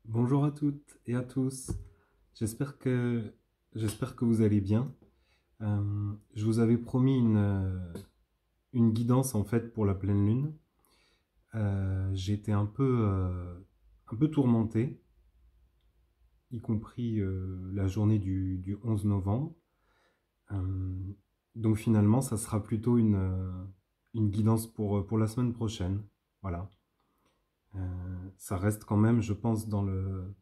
Bonjour à toutes et à tous. J'espère que, j'espère que vous allez bien. Je vous avais promis une guidance en fait pour la pleine lune. J'ai été un peu tourmenté, y compris la journée du 11 novembre. Euh, donc finalement, ça sera plutôt une guidance pour la semaine prochaine. Voilà. Ça reste quand même, je pense, dans le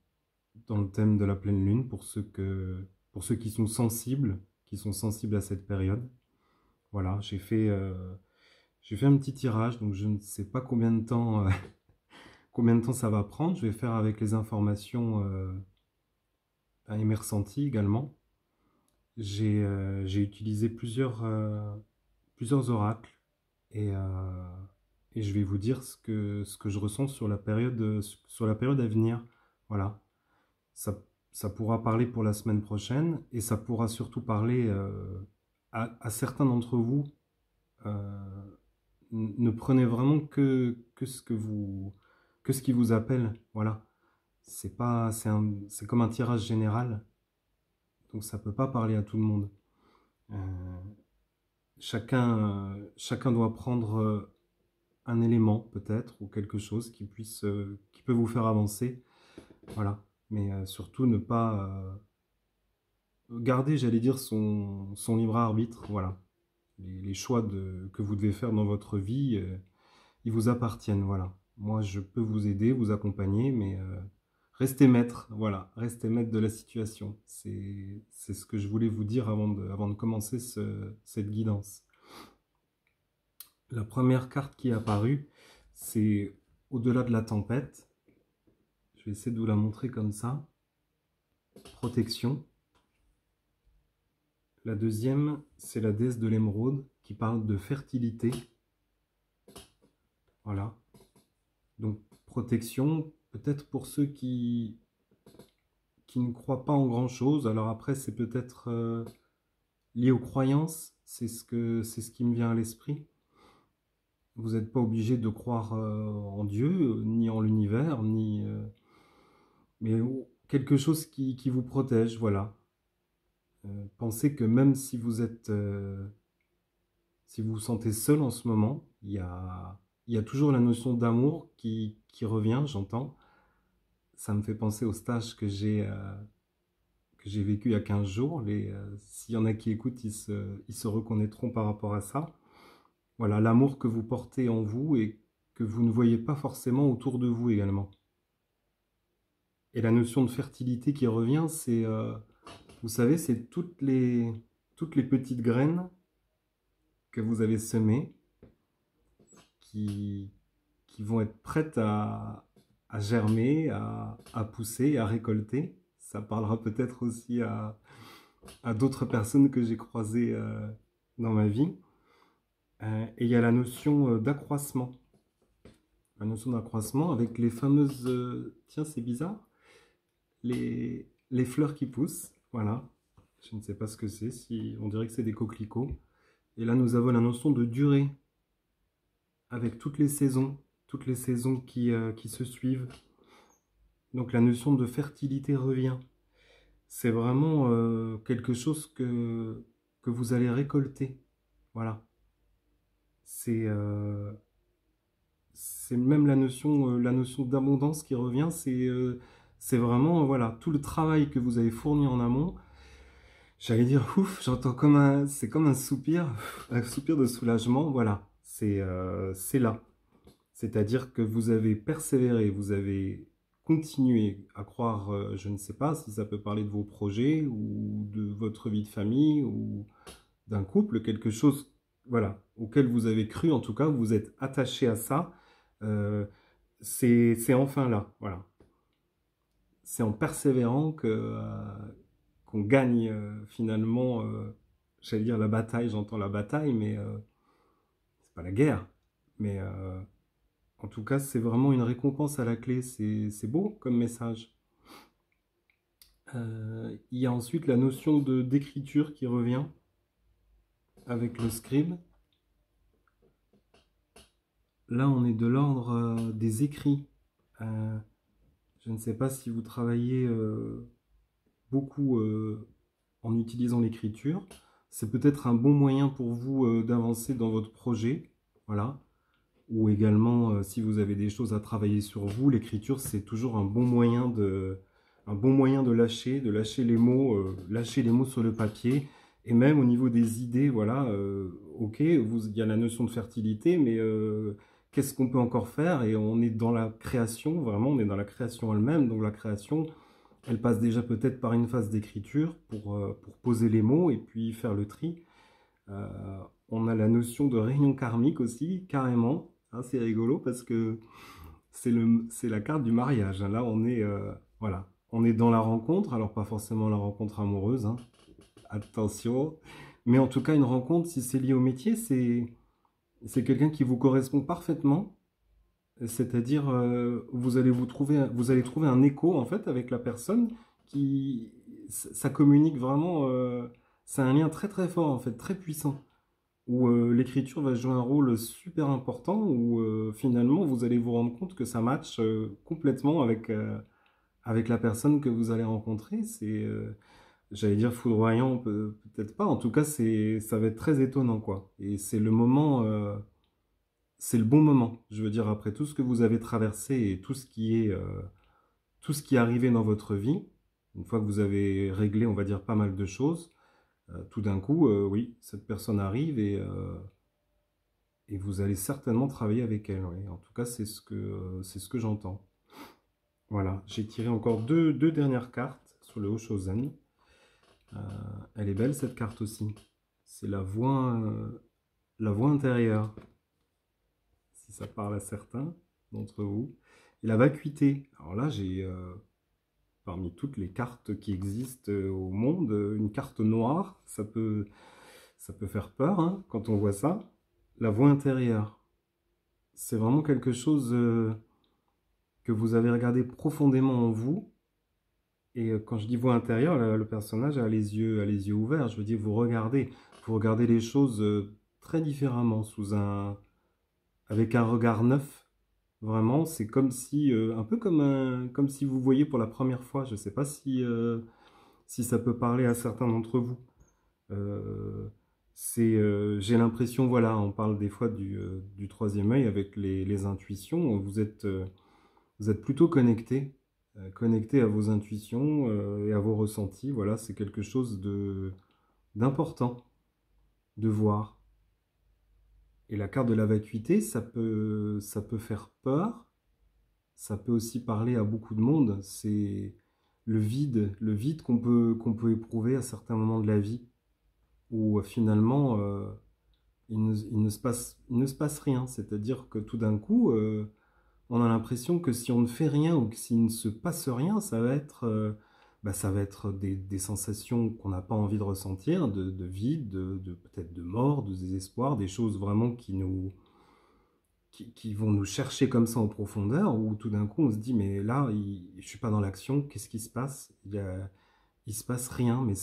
thème de la pleine lune pour ceux qui sont sensibles à cette période. Voilà, j'ai fait un petit tirage, donc je ne sais pas combien de temps ça va prendre. Je vais faire avec les informations et mes ressentis également. J'ai utilisé plusieurs oracles et, euh, et je vais vous dire ce que je ressens sur la période à venir. Voilà. Ça, ça pourra parler pour la semaine prochaine et ça pourra surtout parler à certains d'entre vous. euh, Ne prenez vraiment que ce qui vous appelle. Voilà. C'est comme un tirage général, donc ça peut pas parler à tout le monde. Euh, chacun doit prendre un élément peut-être ou quelque chose qui peut vous faire avancer. Voilà. Mais surtout ne pas garder, j'allais dire, son libre arbitre, voilà. Les choix que vous devez faire dans votre vie, ils vous appartiennent, voilà. Moi, je peux vous aider, vous accompagner, mais restez maître, voilà. Restez maître de la situation. C'est ce que je voulais vous dire avant de commencer cette guidance. La première carte qui est apparue, c'est au-delà de la tempête. Je vais essayer de vous la montrer comme ça. Protection. La deuxième, c'est la déesse de l'émeraude qui parle de fertilité. Voilà. Donc, protection, peut-être pour ceux qui ne croient pas en grand-chose. Alors après, c'est peut-être lié aux croyances. C'est ce qui me vient à l'esprit. Vous n'êtes pas obligé de croire en Dieu, ni en l'univers, mais quelque chose qui vous protège, voilà. Pensez que même si vous vous sentez seul en ce moment, il y a toujours la notion d'amour qui revient, j'entends. Ça me fait penser au stage que j'ai vécu il y a 15 jours. S'il y en a qui écoutent, ils se reconnaîtront par rapport à ça. Voilà, l'amour que vous portez en vous et que vous ne voyez pas forcément autour de vous également. Et la notion de fertilité qui revient, vous savez, c'est toutes les petites graines que vous avez semées qui, qui vont être prêtes à germer, à pousser, à récolter. Ça parlera peut-être aussi à d'autres personnes que j'ai croisées dans ma vie. Et il y a la notion d'accroissement. La notion d'accroissement avec les fameuses... tiens, c'est bizarre. Les fleurs qui poussent. Voilà. Je ne sais pas ce que c'est. Si, on dirait que c'est des coquelicots. Et là, nous avons la notion de durée avec toutes les saisons qui se suivent. Donc la notion de fertilité revient. C'est vraiment quelque chose que vous allez récolter. Voilà. C'est c'est même la notion d'abondance qui revient. C'est vraiment voilà, tout le travail que vous avez fourni en amont. J'allais dire, ouf, j'entends c'est comme un soupir de soulagement. Voilà, c'est là. C'est-à-dire que vous avez persévéré, vous avez continué à croire, je ne sais pas si ça peut parler de vos projets ou de votre vie de famille ou d'un couple, quelque chose, voilà, auquel vous avez cru, en tout cas, vous êtes attaché à ça. Euh, c'est enfin là, voilà. C'est en persévérant qu'on gagne finalement, j'allais dire la bataille, j'entends la bataille, mais c'est pas la guerre. Mais en tout cas, c'est vraiment une récompense à la clé. C'est beau comme message. Il y a ensuite la notion d'écriture qui revient avec le scribe. Là, on est de l'ordre des écrits. Euh, Je ne sais pas si vous travaillez beaucoup en utilisant l'écriture. C'est peut-être un bon moyen pour vous d'avancer dans votre projet. Voilà. Ou également, si vous avez des choses à travailler sur vous, l'écriture, c'est toujours un bon moyen de lâcher les mots sur le papier. Et même au niveau des idées, voilà, ok, il y a la notion de fertilité, mais qu'est-ce qu'on peut encore faire? Et on est dans la création, vraiment, on est dans la création elle-même. Donc la création, elle passe déjà peut-être par une phase d'écriture pour poser les mots et puis faire le tri. Euh, on a la notion de réunion karmique aussi, carrément. Hein, c'est rigolo parce que c'est la carte du mariage. Hein. Là, voilà, on est dans la rencontre, alors pas forcément la rencontre amoureuse, hein. Attention. Mais en tout cas, une rencontre, si c'est lié au métier, c'est quelqu'un qui vous correspond parfaitement. C'est-à-dire, vous allez trouver un écho en fait avec la personne qui, ça communique vraiment. C'est un lien très très fort en fait, très puissant où l'écriture va jouer un rôle super important, où finalement vous allez vous rendre compte que ça match complètement avec la personne que vous allez rencontrer. J'allais dire foudroyant, peut-être pas, en tout cas ça va être très étonnant quoi. Et c'est le bon moment, je veux dire, après tout ce que vous avez traversé et tout ce qui est arrivé dans votre vie, une fois que vous avez réglé, on va dire, pas mal de choses, tout d'un coup, oui, cette personne arrive et vous allez certainement travailler avec elle. Oui. En tout cas, c'est ce que j'entends. Voilà, j'ai tiré encore deux dernières cartes sur le Oshozen. Euh, Elle est belle cette carte aussi. C'est la voix intérieure, si ça parle à certains d'entre vous. Et la vacuité. Alors là, j'ai parmi toutes les cartes qui existent au monde, une carte noire, ça peut faire peur hein, quand on voit ça. La voix intérieure. C'est vraiment quelque chose que vous avez regardé profondément en vous. Et quand je dis voix intérieure, le personnage a les yeux ouverts. Je veux dire, vous regardez les choses très différemment, avec un regard neuf. Vraiment, c'est comme si, un peu comme si vous voyez pour la première fois. Je ne sais pas si ça peut parler à certains d'entre vous. Euh, j'ai l'impression, voilà, on parle des fois du troisième œil avec les intuitions. Vous êtes plutôt connecté, connecté à vos intuitions et à vos ressentis. Voilà, c'est quelque chose d'important de voir. Et la carte de la vacuité, ça peut faire peur. Ça peut aussi parler à beaucoup de monde. C'est le vide qu'on peut éprouver à certains moments de la vie, où finalement il ne se passe rien. C'est-à-dire que tout d'un coup, on a l'impression que si on ne fait rien ou que s'il ne se passe rien, ça va être des sensations qu'on n'a pas envie de ressentir, de vide, peut-être de mort, de désespoir, des choses vraiment qui vont nous chercher comme ça en profondeur, où tout d'un coup on se dit mais là, je ne suis pas dans l'action, qu'est-ce qui se passe? Il se passe rien, mais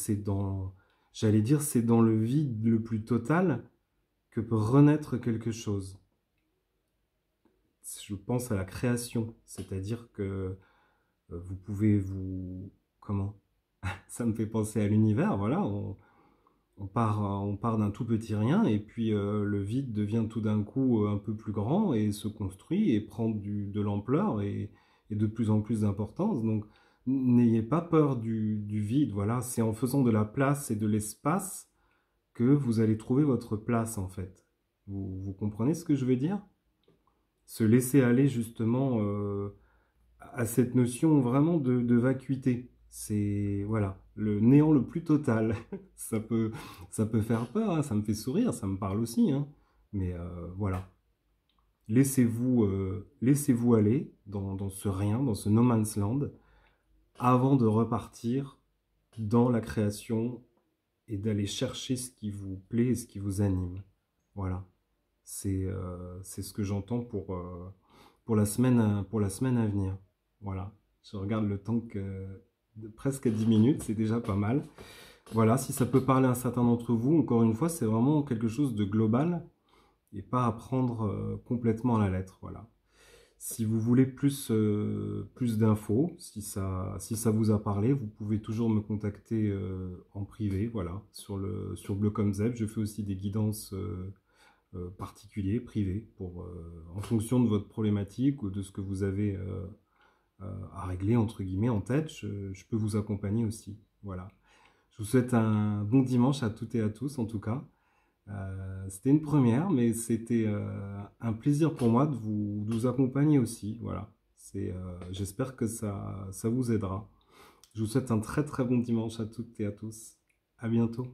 j'allais dire, c'est dans le vide le plus total que peut renaître quelque chose. Je pense à la création, c'est-à-dire que vous pouvez comment? Ça me fait penser à l'univers, voilà, on part d'un tout petit rien et puis le vide devient tout d'un coup un peu plus grand et se construit et prend de l'ampleur et de plus en plus d'importance. Donc n'ayez pas peur du vide, voilà, c'est en faisant de la place et de l'espace que vous allez trouver votre place en fait. Vous comprenez ce que je veux dire? Se laisser aller justement à cette notion vraiment de vacuité. C'est voilà, le néant le plus total. ça peut, ça peut faire peur, hein, ça me fait sourire, ça me parle aussi. Hein. Mais voilà, laissez-vous aller dans ce rien, dans ce no man's land, avant de repartir dans la création et d'aller chercher ce qui vous plaît et ce qui vous anime. Voilà, c'est ce que j'entends pour la semaine à venir. Voilà, je regarde le temps de presque 10 minutes, c'est déjà pas mal. Voilà, si ça peut parler à certains d'entre vous, encore une fois, c'est vraiment quelque chose de global et pas à prendre complètement à la lettre. Voilà. Si vous voulez plus d'infos, si ça vous a parlé, vous pouvez toujours me contacter en privé, voilà, sur Bleu comme Zeb. Je fais aussi des guidances particuliers, privés, en fonction de votre problématique ou de ce que vous avez à régler, entre guillemets, en tête, je peux vous accompagner aussi. Voilà. Je vous souhaite un bon dimanche à toutes et à tous, en tout cas. C'était une première, mais c'était un plaisir pour moi de vous accompagner aussi. Voilà. J'espère que ça vous aidera. Je vous souhaite un très très bon dimanche à toutes et à tous. À bientôt.